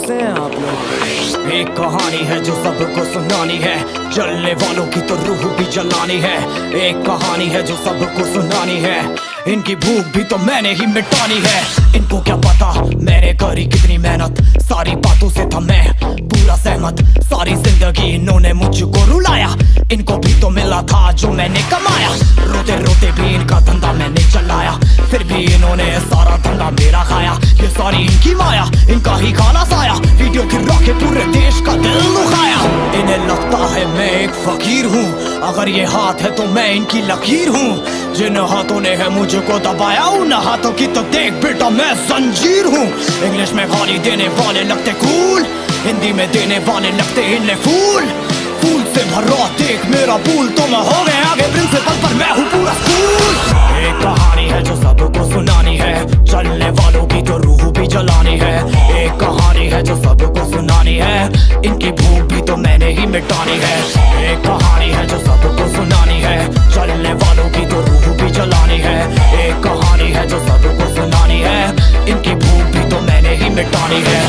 कैसे हैं आप लोग? एक कहानी है जो सबको सुनानी है, जलने वालों की तो रूह भी जलानी है। एक कहानी है जो सबको सुनानी है, इनकी भूख भी तो मैंने ही मिटानी है। इनको क्या पता मैंने करी कितनी मेहनत, सारी बातों से था मैं पूरा सहमत। सारी जिंदगी इन्होंने मुझको रुलाया, इनको भी तो मिला था जो मैंने कमाया। रोते रोते भी इनका धंधा मैंने चलाया, फिर भी इन्होंने सारा धंधा मेरा खाया। ये सारी इनकी माया, इनका ही खाना साया, वीडियो गिरा के पूरे देश का दिल दुखाया। इन्हें लगता है मैं एक फकीर हूँ, अगर ये हाथ है तो मैं इनकी लकीर हूँ। जिन हाथों ने है मुझको दबाया, उन हाथों की तो देख बेटा मैं जंजीर हूँ। इंग्लिश में गाली देने वाले लगते कूल, हिंदी में देने वाले लगते इन्हें फूल। फूल से भरा देख मेरा पूल, तो मैं हो गया आगे प्रिंसिपल पर मैं हूँ पूरा स्कूल। एक कहानी है जो सबको सुनानी है, चलने वालों की तो रूह भी जलानी है। एक कहानी है जो सबको सुनानी है, इनकी भूख भी तो मैंने ही मिटानी है। एक कहानी है जो सबको सुनानी है, चलने वालों की तो रूह भी जलानी है। एक कहानी है जो सबको सुनानी है, इनकी भूख भी तो मैंने ही मिटानी है।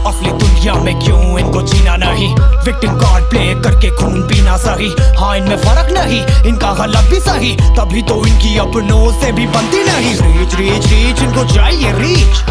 असली दुनिया में क्यों इनको जीना नहीं, विक्टिम कार्ड प्ले करके खून पीना सही। हाँ इनमें फर्क नहीं, इनका गलत भी सही, तभी तो इनकी अपनों से भी बनती नहीं। रीच रीच रीच इनको चाहिए रीच।